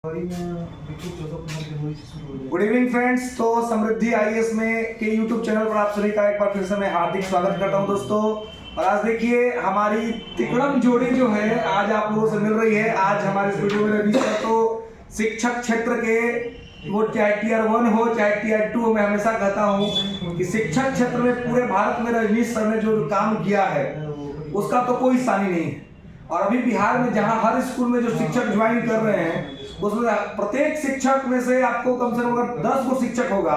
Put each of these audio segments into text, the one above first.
Good evening friends. तो समृद्धि IAS में के यूट्यूब चैनल पर आप सभी का एक बार फिर से मैं हार्दिक स्वागत करता हूं दोस्तों। और आज देखिए हमारी तिकड़म जोड़ी जो है आज आप लोगों से मिल रही है। आज हमारे स्टूडियो में रवि सर तो शिक्षक क्षेत्र के, वो चाहे टीयर 1 हो चाहे टीयर 2, मैं हमेशा कहता हूं कि शिक्षक क्षेत्र में पूरे भारत में रजनीश सर ने जो काम किया है उसका तो कोई सानी नहीं है। और अभी बिहार में जहां हर स्कूल में जो शिक्षक ज्वाइन कर रहे हैं उसमें प्रत्येक शिक्षक में से आपको कम से कम अगर 10 गो शिक्षक होगा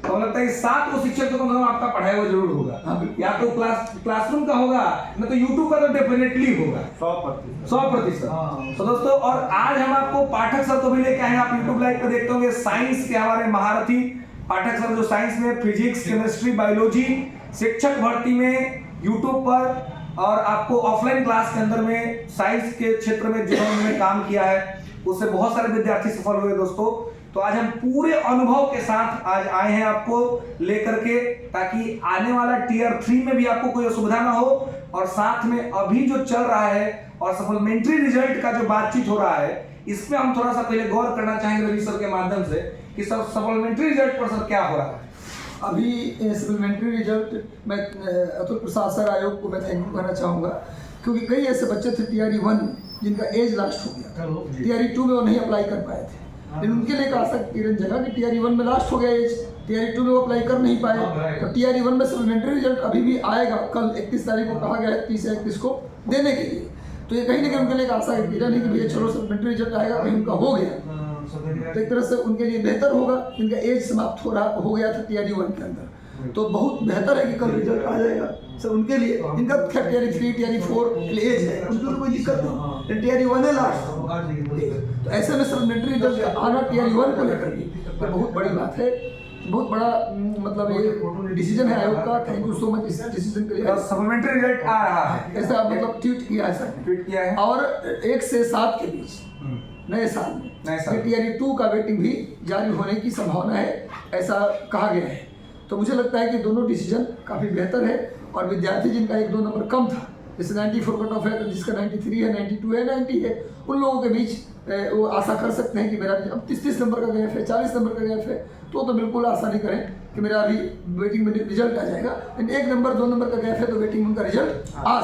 तो लगता है कि 7 गो शिक्षक तो कम से कम आपका पढ़ाया हुआ जरूर होगा। या तो क्लासरूम का होगा, न तो यूट्यूब का तो डेफिनेटली होगा 100%। तो दोस्तों, और आज हम आपको पाठक सर को भी लेके आए हैं। आप यूट्यूब लाइव पे देखते होंगे साइंस के हमारे महारथी पाठक सर, जो साइंस में फिजिक्स, केमिस्ट्री, बायोलॉजी शिक्षक भर्ती में यूट्यूब पर और आपको ऑफलाइन क्लास के अंदर में साइंस के क्षेत्र में जो उन्होंने काम किया है उससे बहुत सारे विद्यार्थी सफल हुए दोस्तों। तो आज हम पूरे अनुभव के साथ आज आए हैं आपको लेकर के, ताकि आने वाला टीयर 3 में भी आपको कोई असुविधा ना हो। और साथ में अभी जो चल रहा है और सप्लीमेंट्री रिजल्ट का जो बातचीत हो रहा है, इसमें हम थोड़ा सा पहले गौर करना चाहेंगे रवि सर के माध्यम से कि सप्लीमेंट्री रिजल्ट पर सर क्या हो रहा है। अभी सप्लीमेंट्री रिजल्ट मैं अतुल प्रसाद सर आयोग को मैं थैंक यू कहना चाहूँगा, क्योंकि कई ऐसे बच्चे थे टीआरई 1 जिनका एज लास्ट हो गया था। टीआरई 2 में वो नहीं अप्लाई कर पाए थे, लेकिन उनके लिए एक आशा किरण जगह कि टीआरई 1 में लास्ट हो गया एज, टीआरई 2 में वो अप्लाई कर नहीं पाए। तो टीआरई 1 में सप्लीमेंट्री रिजल्ट अभी भी आएगा। कल 31 तारीख को कहा गया है 30 या 31 को देने के लिए। तो ये कहीं ना कहीं उनके लिए एक आशा की किरण है कि भैया चलो सप्लीमेंट्री रिजल्ट आएगा, कहीं उनका हो गया तो एक तरह से उनके लिए बेहतर होगा। इनका एज समाप्त हो गया था टीआरई 1 के अंदर, तो बहुत बेहतर है कि कल रिजल्ट आ जाएगा सर उनके लिए। इनका टीआरई 3 टीआरई 4 एज है, उनके लिए कोई दिक्कत नहीं। टीआरई 1 है लास्ट, तो ऐसे में सप्लीमेंट्री रिजल्ट आना टीआरई 1 को लेकर भी तो बहुत बड़ी बात है। बहुत बड़ा मतलब ये डिसीजन है आयोग का। थैंक यू सो मच इस डिसीजन के लिए। सप्लीमेंट्री रिजल्ट आ रहा है ऐसा मतलब ट्वीट किया है सर, ट्वीट किया है। और 1 से 7 के बीच नए साल में टीआरई 2 का वेटिंग भी जारी होने की संभावना है, ऐसा कहा गया है। तो मुझे लगता है कि दोनों डिसीजन काफ़ी बेहतर है। और विद्यार्थी जिनका 1-2 नंबर कम था, जैसे 94 कट ऑफ है, तो जिसका 93 है, 92 है, 90 है, उन लोगों के बीच वो आशा कर सकते हैं कि मेरा अब 30 नंबर का गैप है, 40 नंबर का गैप है, तो बिल्कुल आशा नहीं करें कि मेरा अभी वेटिंग में रिजल्ट आ जाएगा। लेकिन 1 नंबर 2 नंबर का गैप है तो वेटिंग में उनका रिजल्ट आ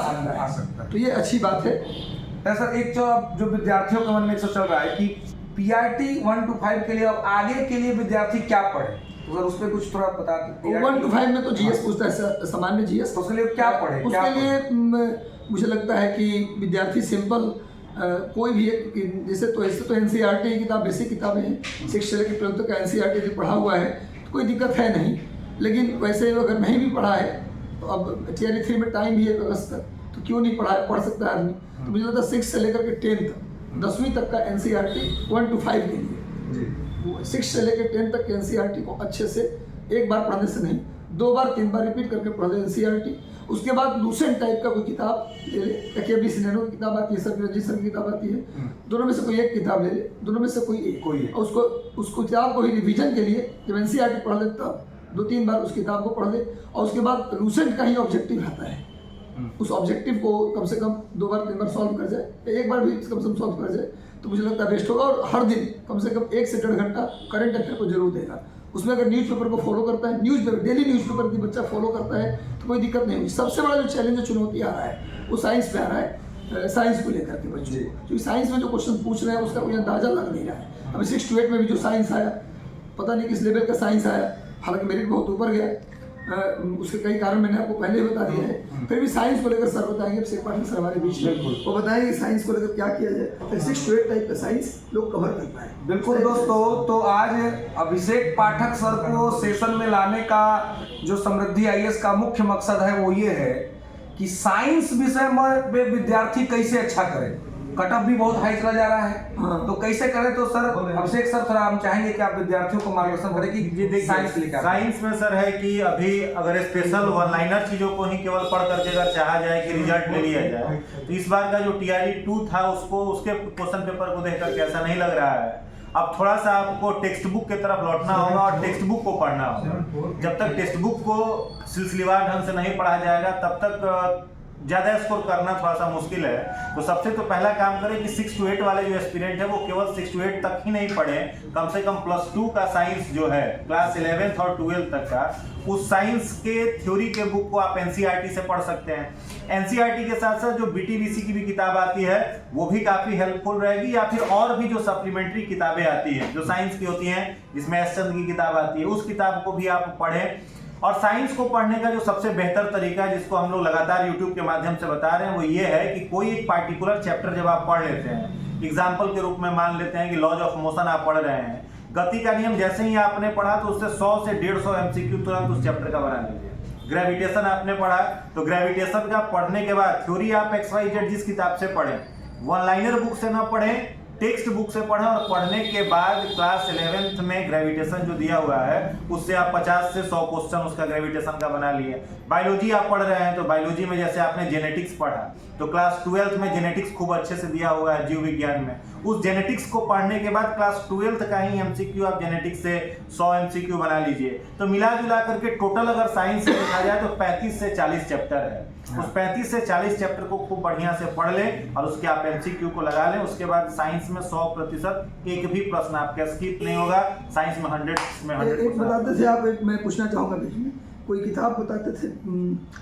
सकता है। तो ये अच्छी बात है। सर एक जो विद्यार्थियों के मन में चल रहा है कि पीआरटी 1 to 5 के लिए अब आगे के लिए विद्यार्थी क्या पढ़े, तो सर उस पर कुछ थोड़ा बता दें। 1 to 5 में तो जीएस पूछता है, सामान्य जीएस। तो उसके लिए क्या पढ़े? उसके लिए मुझे लगता है कि विद्यार्थी सिंपल कोई भी एक, जैसे तो ऐसे तो एनसीईआरटी की किताब बेसिक किताबें हैं, 6 से लेकर 12 तक का एनसीईआरटी पढ़ा हुआ है तो कोई दिक्कत है नहीं। लेकिन वैसे अगर नहीं भी पढ़ा है तो अब टीआरई 3 में टाइम भी है 1 अगस्त तक, तो क्यों नहीं पढ़ सकता है आदमी। तो मुझे लगता है 6 से लेकर के 10 तक, 10वीं तक का एनसीईआरटी 1 to 5 के लिए, 6 से लेकर 10 तक के एनसीईआरटी को अच्छे से एक बार पढ़ने से नहीं 2 बार 3 बार रिपीट करके पढ़ ले एनसीईआरटी। उसके बाद लूसेंट टाइप का कोई किताब ले ले, केबी सिनेनो की किताब आती है, सर रंजीत सर की किताब आती है, दोनों में से कोई एक किताब ले ले, दोनों में से कोई एक। उसको किताब को ही रिवीजन के लिए जब एनसीईआरटी पढ़ ले तब 2-3 बार उस किताब को पढ़ ले, और उसके बाद लूसेंट का ही ऑब्जेक्टिव आता है, उस ऑब्जेक्टिव को कम से कम 2 बार 3 बार सॉल्व कर जाए, एक बार भी कम से कम सॉल्व कर जाए, तो मुझे लगता है बेस्ट होगा। और हर दिन कम से कम 1 से 1.5 घंटा करंट अफेयर को जरूर देगा। उसमें अगर न्यूज़पेपर को फॉलो करता है, डेली न्यूज़पेपर की बच्चा फॉलो करता है तो कोई दिक्कत नहीं होगी। सबसे बड़ा जो चैलेंज और चुनौती आ रहा है वो साइंस पे आ रहा है, साइंस को लेकर के बच्चों को, क्योंकि साइंस में जो क्वेश्चन पूछ रहे हैं उसका कोई अंदाजा लग नहीं रहा है। अभी 6 to 8 में भी जो साइंस आया, पता नहीं किस लेवल का साइंस आया, हालांकि मेरिट बहुत ऊपर गया, उसके कई कारण मैंने आपको पहले ही बता दिया है। फिर भी साइंस को लेकर सर बताएंगे, पाठक सर हमारे बीच में वो बताएंगे साइंस को लेकर क्या किया जाए, 6 to 8 टाइप का साइंस लोग कवर कर पाए। बिल्कुल दोस्तों, तो आज अभिषेक पाठक सर को सेशन में लाने का जो समृद्धि आईएएस का मुख्य मकसद है वो ये है कि साइंस विषय में विद्यार्थी कैसे अच्छा करे। कट ऑफ भी बहुत हाई चला जा रहा है, तो कैसे करें। तो सर अभिषेक सर थोड़ा हम चाहेंगे कि आप विद्यार्थियों को मार्गदर्शन करें कि ये देखिए साइंस में सर है कि अभी अगर स्पेशल वन लाइनर चीजों को ही केवल पढ़ करके अगर चाहा जाए कि रिजल्ट ले लिया जाए, तो इस बार का जो टीआरई 2 था उसको उसके क्वेश्चन पेपर को देख करके ऐसा नहीं लग रहा है। अब थोड़ा सा आपको टेक्स्ट बुक की तरफ लौटना होगा और टेक्स्ट बुक को पढ़ना होगा। जब तक टेक्स्ट बुक को सिलसिलेवार ढंग से नहीं पढ़ा जाएगा तब तक ज़्यादा स्कोर करना थोड़ा सा मुश्किल है। तो सबसे तो पहला काम करें कि 6 to 8 वाले जो एस्पिरेंट है वो केवल 6 to 8 तक ही नहीं पढ़े, कम से कम +2 का साइंस जो है क्लास 11th और 12th तक का, उस साइंस के थ्योरी के बुक को आप एनसीईआरटी से पढ़ सकते हैं। एनसीईआरटी के साथ साथ जो बीटीबीसी की भी किताब आती है वो भी काफ़ी हेल्पफुल रहेगी, या फिर और भी जो सप्लीमेंट्री किताबें आती हैं जो साइंस की होती हैं, जिसमें एस चंद की किताब आती है, उस किताब को भी आप पढ़ें। और साइंस को पढ़ने का जो सबसे बेहतर तरीका है, जिसको हम लोग लगातार यूट्यूब के माध्यम से बता रहे हैं, वो ये है कि कोई एक पार्टिकुलर चैप्टर जब आप पढ़ लेते हैं, एग्जाम्पल के रूप में मान लेते हैं कि लॉज ऑफ मोशन आप पढ़ रहे हैं, गति का नियम जैसे ही आपने पढ़ा तो उससे 100 से 150 एमसीक्यू तुरंत उस चैप्टर का बना लीजिए। ग्रेविटेशन आपने पढ़ा तो ग्रेविटेशन का पढ़ने के बाद थ्योरी आप XYZ जिस किताब से पढ़ें, वन लाइनर बुक से ना पढ़ें, टेक्स्ट बुक से पढ़ें, और पढ़ने के बाद क्लास 11th में ग्रेविटेशन जो दिया हुआ है उससे आप 50 से 100 क्वेश्चन उसका ग्रेविटेशन का बना लिए। बायोलॉजी आप पढ़ रहे हैं तो बायोलॉजी में जैसे आपने जेनेटिक्स पढ़ा तो क्लास 12th में जेनेटिक्स खूब अच्छे से दिया हुआ है जीव विज्ञान में, उस जेनेटिक्स को पढ़ने के बाद क्लास 12th का ही एमसीक्यू आप जेनेटिक्स से 100 एमसीक्यू बना लीजिए। तो मिला जुला करके टोटल अगर साइंस से देखा जाए तो 35 से 40 चैप्टर है। उस 35 से 40 चैप्टर को खूब बढ़िया से पढ़ लें और उसके आप एमसीक्यू को लगा लें। उसके बाद साइंस में 100% एक भी प्रश्न आपका स्किप नहीं होगा। साइंस में 100 में 100 एक बताते थे आप, एक मैं पूछना चाहूंगा बीच में, कोई किताब बताते थे?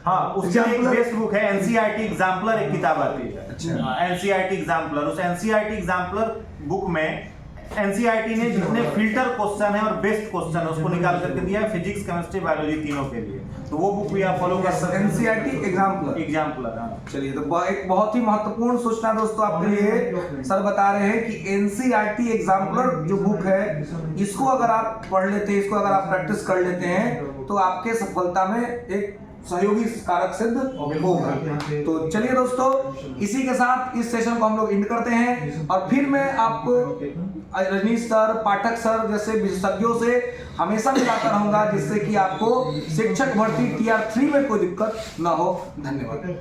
हाँ, उसके एक बेस्ट बुक है एनसीईआरटी एग्जाम्पलर, एक किताब आती है। अच्छा। एनसीईआरटी एग्जाम्पलर, उस एनसीईआरटी एग्जाम्पलर बुक में एनसीईआरटी ने जितने फिल्टर क्वेश्चन है और बेस्ट क्वेश्चन है उसको निकाल करके दिया है, फिजिक्स, केमिस्ट्री, बायोलॉजी तीनों के लिए। तो वो बुक भी आप फॉलो कर सकते हैं, एनसीईआरटी एग्जाम्पलर। हाँ। चलिए, तो एक बहुत ही महत्वपूर्ण सूचना दोस्तों आपके लिए सर बता रहे हैं कि एनसीईआरटी एग्जाम्पलर जो बुक है, इसको अगर आप पढ़ लेते हैं, इसको अगर आप प्रैक्टिस कर लेते हैं तो आपके सफलता में एक सहयोगी कारक सिद्ध होगा। तो चलिए दोस्तों, इसी के साथ इस सेशन को हम लोग एंड करते हैं, और फिर मैं आपको रजनीश सर, पाठक सर जैसे विशेषज्ञों से हमेशा मिलाता रहूंगा, जिससे कि आपको शिक्षक भर्ती TR3 में कोई दिक्कत ना हो। धन्यवाद।